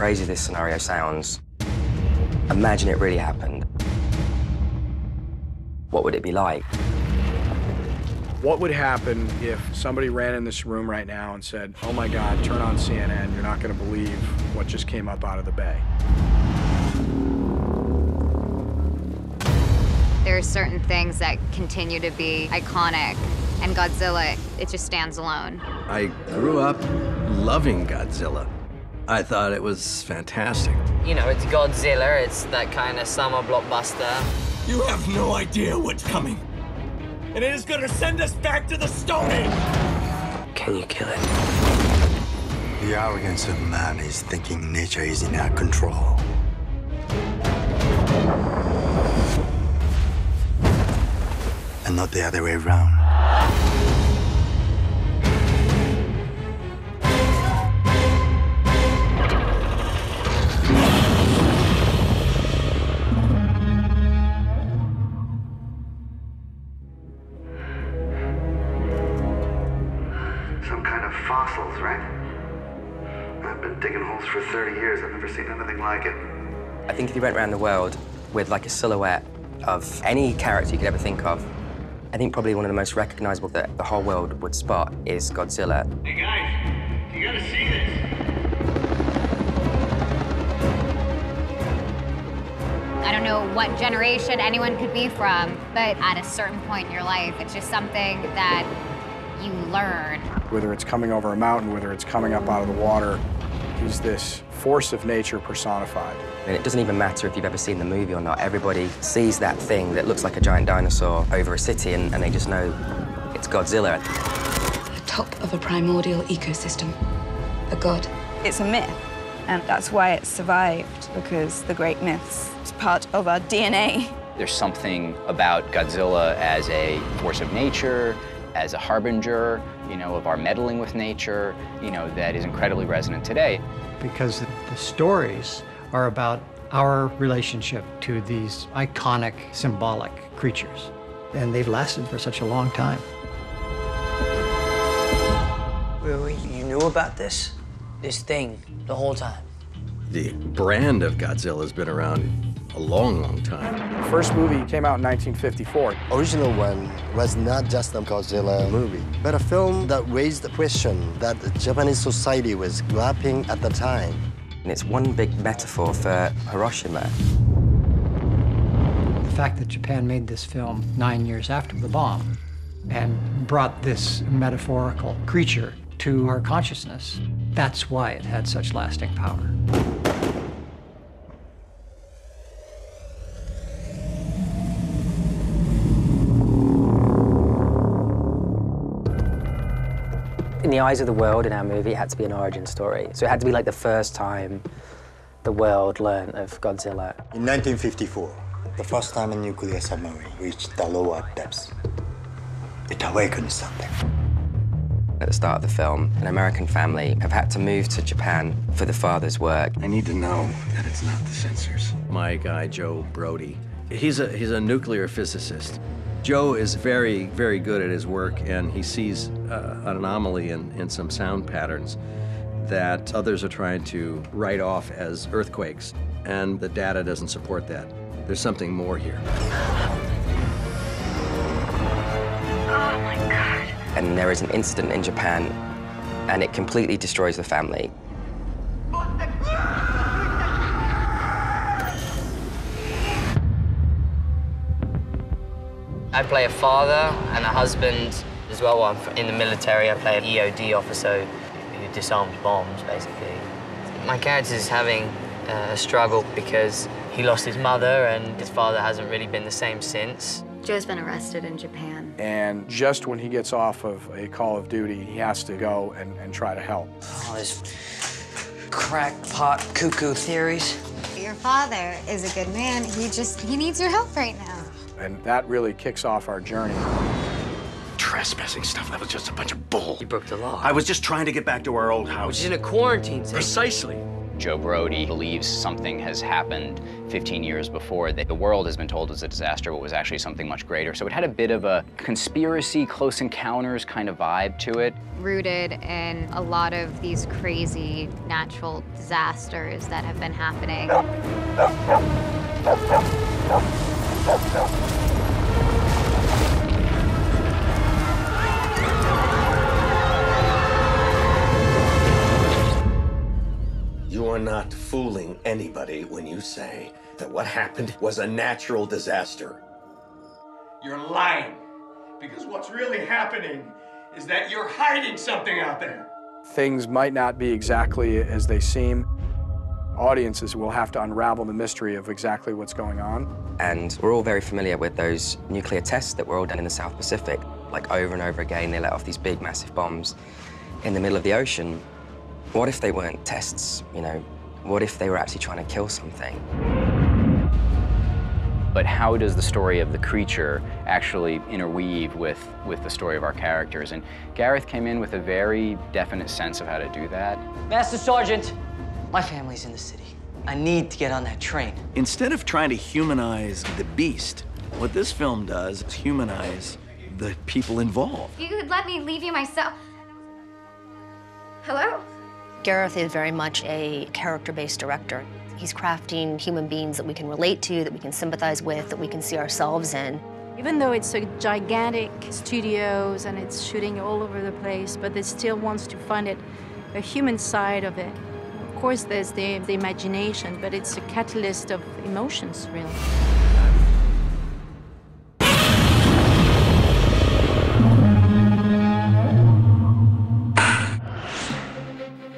crazy this scenario sounds, imagine it really happened. What would it be like? What would happen if somebody ran in this room right now and said, oh my God, turn on CNN, you're not going to believe what just came up out of the bay? There are certain things that continue to be iconic, and Godzilla, it just stands alone. I grew up loving Godzilla. I thought it was fantastic. You know, it's Godzilla, it's that kind of summer blockbuster. You have no idea what's coming. And it is gonna send us back to the Stone Age! Can you kill it? The arrogance of man is thinking nature is in our control. And not the other way around. Some kind of fossils, right? I've been digging holes for 30 years. I've never seen anything like it. I think if you went around the world with like a silhouette of any character you could ever think of, I think probably one of the most recognizable that the whole world would spot is Godzilla. Hey guys, you gotta see this. I don't know what generation anyone could be from, but at a certain point in your life, it's just something that you learn. Whether it's coming over a mountain, whether it's coming up out of the water, he's this force of nature personified. And it doesn't even matter if you've ever seen the movie or not. Everybody sees that thing that looks like a giant dinosaur over a city and they just know it's Godzilla. The top of a primordial ecosystem. A god. It's a myth, and that's why it survived, because the great myths is part of our DNA. There's something about Godzilla as a force of nature, as a harbinger, you know, of our meddling with nature, you know, that is incredibly resonant today. Because the stories are about our relationship to these iconic, symbolic creatures. And they've lasted for such a long time. Really? You knew about this thing, the whole time? The brand of Godzilla has been around a long, long time. The first movie came out in 1954. Original one was not just a Godzilla movie, but a film that raised the question that the Japanese society was grappling at the time. And it's one big metaphor for Hiroshima. The fact that Japan made this film 9 years after the bomb and brought this metaphorical creature to our consciousness, that's why it had such lasting power. In the eyes of the world, in our movie, it had to be an origin story. So it had to be like the first time the world learned of Godzilla. In 1954, the first time a nuclear submarine reached the lower depths, it awakened something. At the start of the film, an American family have had to move to Japan for the father's work. I need to know that it's not the sensors. My guy, Joe Brody, he's a nuclear physicist. Joe is very, very good at his work, and he sees an anomaly in some sound patterns that others are trying to write off as earthquakes, and the data doesn't support that. There's something more here. Oh my God. And there is an incident in Japan, and it completely destroys the family. I play a father and a husband as well. I'm in the military. I play an EOD officer who disarms bombs, basically. My character is having a struggle because he lost his mother and his father hasn't really been the same since. Joe's been arrested in Japan. And just when he gets off of a call of duty, he has to go and try to help. All these crackpot cuckoo theories. Your father is a good man. He needs your help right now. And that really kicks off our journey. Trespassing stuff, that was just a bunch of bull. You broke the law. I was just trying to get back to our old house. Which is in a quarantine zone. Precisely. Joe Brody believes something has happened 15 years before, that the world has been told was a disaster, but was actually something much greater. So it had a bit of a conspiracy, close encounters kind of vibe to it. Rooted in a lot of these crazy natural disasters that have been happening. You are not fooling anybody when you say that what happened was a natural disaster. You're lying, because what's really happening is that you're hiding something out there. Things might not be exactly as they seem. Audiences will have to unravel the mystery of exactly what's going on. And we're all very familiar with those nuclear tests that were all done in the South Pacific. Like over and over again, they let off these big, massive bombs in the middle of the ocean. What if they weren't tests, you know? What if they were actually trying to kill something? But how does the story of the creature actually interweave with the story of our characters? And Gareth came in with a very definite sense of how to do that. Master Sergeant, my family's in the city. I need to get on that train. Instead of trying to humanize the beast, what this film does is humanize the people involved. If you could let me leave you myself. Hello? Gareth is very much a character-based director. He's crafting human beings that we can relate to, that we can sympathize with, that we can see ourselves in. Even though it's a gigantic studios and it's shooting all over the place, but it still wants to find a human side of it. Of course, there's the imagination, but it's a catalyst of emotions, really.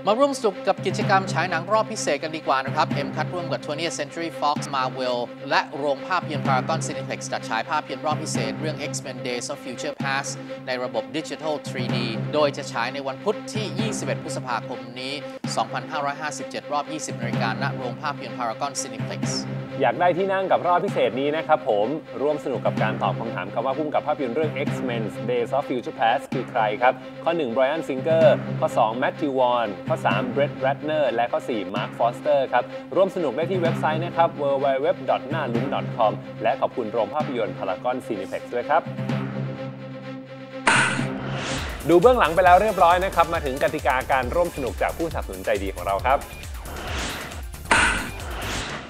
มาร่วมสนุกกับกิจกรรมฉายหนังรอบพิเศษกันดีกว่านะครับ M คัดร่วมกับ 20th Century Fox Marvel และโรงภาพยนตร์ Paragon Cineplex จัดฉายภาพยนตร์รอบพิเศษเรื่อง X-Men Days of Future Past ในระบบ Digital 3D โดยจะฉายในวันพุธที่ 21 พฤษภาคมนี้ 2557 รอบ 20 นาฬิกาณโรงภาพยนตร์ Paragon Cineplex อยากได้ที่นั่งกับรอบพิเศษนี้นะครับผมร่วมสนุกกับการตอบคำถามครับว่าผู้กำกับภาพยนตร์เรื่อง X-Men Days of Future Past คือใครครับข้อ 1 Bryan Singer ข้อ 2 Matthew Vaughn ข้อ 3 Brett Ratner และข้อ 4 Mark Foster ครับร่วมสนุกได้ที่เว็บไซต์นะครับ www.nalun.com และขอบคุณโรงภาพยนตร์ Paragon Cineplex ด้วยครับดูเบื้องหลังไปแล้วเรียบร้อยนะครับมาถึงกติกาการร่วมสนุกจากผู้สนับสนุนใจดีของเราครับ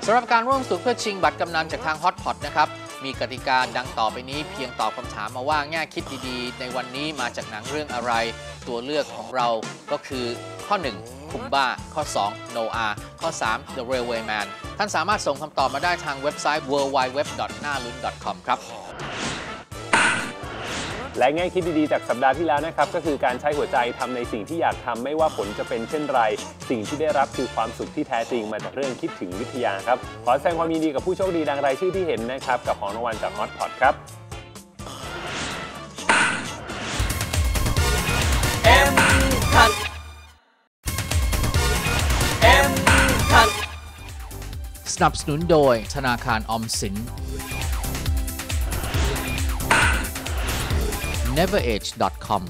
สำหรับการร่วมสนุกเพื่อชิงบัตรกำนันจากทาง Hotpot นะครับมีกติกาดังต่อไปนี้เพียงตอบคำถามมาว่าแง่คิดดีๆในวันนี้มาจากหนังเรื่องอะไรตัวเลือกของเราก็คือข้อ 1 คุมบ้าข้อ 2 Noah ข้อ 3 The Railwayman ท่านสามารถส่งคำตอบมาได้ทางเว็บไซต์ www.nalun.com ครับและแง่คิดดีๆจากสัปดาห์ที่แล้วนะครับก็คือการใช้หัวใจทำในสิ่งที่อยากทำไม่ว่าผลจะเป็นเช่นไรสิ่งที่ได้รับคือความสุขที่แท้จริงมาจากเรื่องคิดถึงวิทยาครับขอแสดงความยินดีกับผู้โชคดีดังรายชื่อที่เห็นนะครับกับของรางวัลจาก Hotpot ครับ M คัท M คัทสนับสนุนโดยธนาคารออมสินneverage.com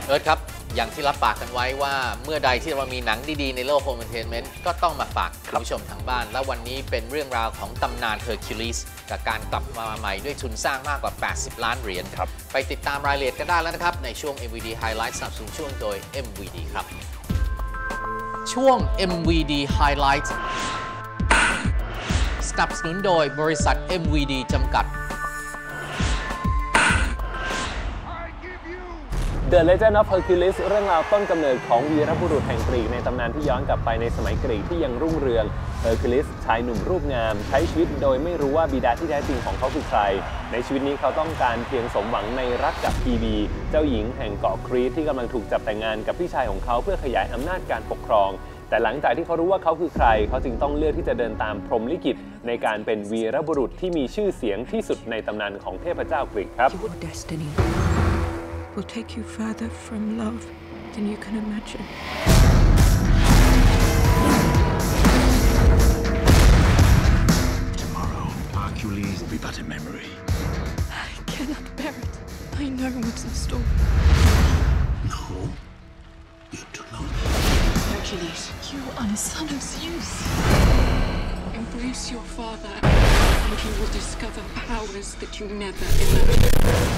เอิร์ธครับอย่างที่รับปากกันไว้ว่าเมื่อใดที่เรามีหนังดีๆในโลกโฮมเอนเทนเมนต์ก็ต้องมาฝากคุณผู้ชมทางบ้านและวันนี้เป็นเรื่องราวของตำนานเฮอร์คิวลิสกับการกลับมาใหม่ด้วยทุนสร้างมากกว่า80 ล้านเหรียญไปติดตามรายละเอียดกันได้แล้วนะครับในช่วง MVD Highlight สนับสนุนช่วงโดย MVD ครับช่วง MVD Highlight สนับสนุนโดยบริษัท MVD จำกัด The Legend of Hercules เรื่องราวต้นกำเนิดของวีรบุรุษแห่งกรีกในตำนานที่ย้อนกลับไปในสมัยกรีกที่ยังรุ่งเรืองเฮอร์คิวลิสชายหนุ่มรูปงามใช้ชีวิตโดยไม่รู้ว่าบิดาที่แท้จริงของเขาคือใครในชีวิตนี้เขาต้องการเพียงสมหวังในรักกับพีบีเจ้าหญิงแห่งเกาะครีตที่กำลังถูกจับแต่งงานกับพี่ชายของเขาเพื่อขยายอำนาจการปกครองแต่หลังจากที่เขารู้ว่าเขาคือใครเขาจึงต้องเลือกที่จะเดินตามพรหมลิขิตในการเป็นวีรบุรุษที่มีชื่อเสียงที่สุดในตำนานของเทพเจ้ากรีกครับ Your destiny will take you further from love than you can imagine. Tomorrow, Hercules will be but a memory. I cannot bear it. I know what's in store. No. Hercules, you are the son of Zeus. Embrace your father, and you will discover powers that you never imagined.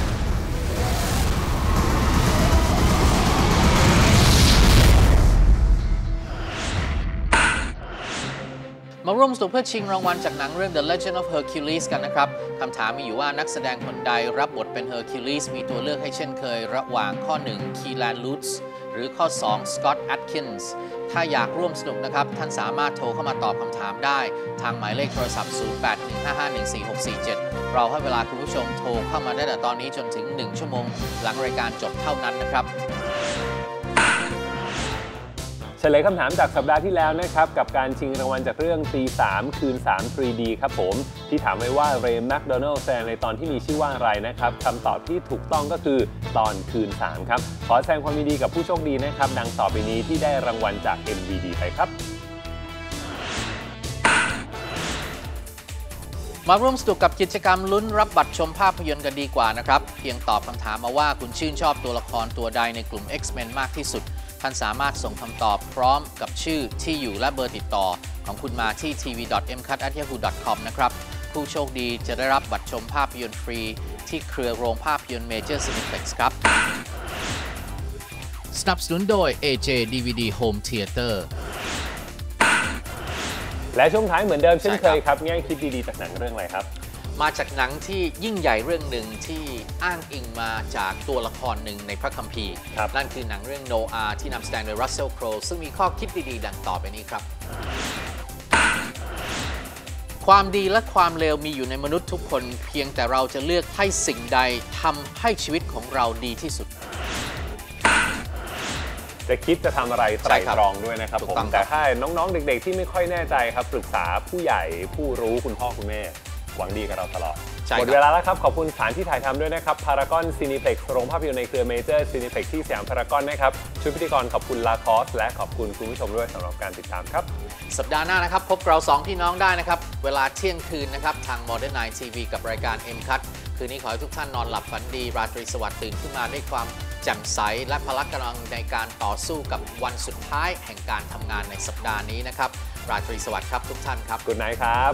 มาร่วมสนุกเพื่อชิงรางวัลจากหนังเรื่อง The Legend of Hercules กันนะครับคำถามมีอยู่ว่านักแสดงคนใดรับบทเป็น Hercules มีตัวเลือกให้เช่นเคยระหว่างข้อ 1 Keelan Lutz หรือข้อ 2 Scott Adkins ถ้าอยากร่วมสนุกนะครับท่านสามารถโทรเข้ามาตอบคำถามได้ทางหมายเลขโทรศัพท์ 0815514647 เราให้เวลาคุณผู้ชมโทรเข้ามาได้แต่ตอนนี้จนถึง 1 ชั่วโมงหลังรายการจบเท่านั้นนะครับเฉลยคำถามจากสัปดาห์ที่แล้วนะครับกับการชิงรางวัลจากเรื่องตี 3 คืน 3 3D ครับผมที่ถามไว้ว่าเรย์แมคโดนัลด์แสดงในตอนที่มีชื่อว่าอะไรนะครับคำตอบที่ถูกต้องก็คือตอนคืน 3 ครับขอแสดงความยินดีกับผู้โชคดีนะครับดังต่อไปนี้ที่ได้รางวัลจาก MVD ไปครับมาร่วมสนุกกับกิจกรรมลุ้นรับบัตรชมภาพยนตร์กันดีกว่านะครับเพียงตอบคำถามมาว่าคุณชื่นชอบตัวละครตัวใดในกลุ่ม X-Men มากที่สุดท่านสามารถส่งคำตอบพร้อมกับชื่อที่อยู่และเบอร์ติดต่อของคุณมาที่ tv.mcut@yahoo.com นะครับผู้โชคดีจะได้รับบัตรชมภาพยนตร์ฟรีที่เครือโรงภาพยนตร์ Major Cineplex ครับสนับสนุนโดย AJ DVD Home Theater และช่วงท้ายเหมือนเดิมเช่นเคยครับแง่คิดดีๆจากหนังเรื่องอะไรครับมาจากหนังที่ยิ่งใหญ่เรื่องหนึ่งที่อ้างอิงมาจากตัวละครหนึ่งในพระคัมภีร์นั่นคือหนังเรื่องโนอาห์ที่นำแสดงโดยรัสเซล โครว์ซึ่งมีข้อคิดดีๆดังต่อไปนี้ครับความดีและความเลวมีอยู่ในมนุษย์ทุกคนเพียงแต่เราจะเลือกให้สิ่งใดทำให้ชีวิตของเราดีที่สุดจะคิดจะทำอะไรไตร่ตรองด้วยนะครับผมแต่ถ้าน้องๆเด็กๆที่ไม่ค่อยแน่ใจครับปรึกษาผู้ใหญ่ผู้รู้คุณพ่อคุณแม่หวังดีกับเราตลอดหมดเวลาแล้วครับขอบคุณสถานที่ถ่ายทำด้วยนะครับพารากอนซีนิเพล็กซ์โรงภาพยนตร์ในเครือเมเจอร์ซีนิเพล็กซ์ที่สยามพารากอนนะครับชุดพิธีกรขอบคุณลาคอสและขอบคุณคุณผู้ชมด้วยสำหรับการติดตามครับสัปดาห์หน้านะครับพบเรา2พี่น้องได้นะครับเวลาเที่ยงคืนนะครับทาง Modern Night TV กับรายการ M-Cut คืนนี้ขอให้ทุกท่านนอนหลับฝันดีราตรีสวัสดิ์ตื่นขึ้นมาด้วยความแจ่มใสและพละกำลังในการต่อสู้กับวันสุดท้ายแห่งการทำงานในสัปดาห์นี้นะครับราตรีสวัสดิ์ครับทุกท่านครับ Good night ครับ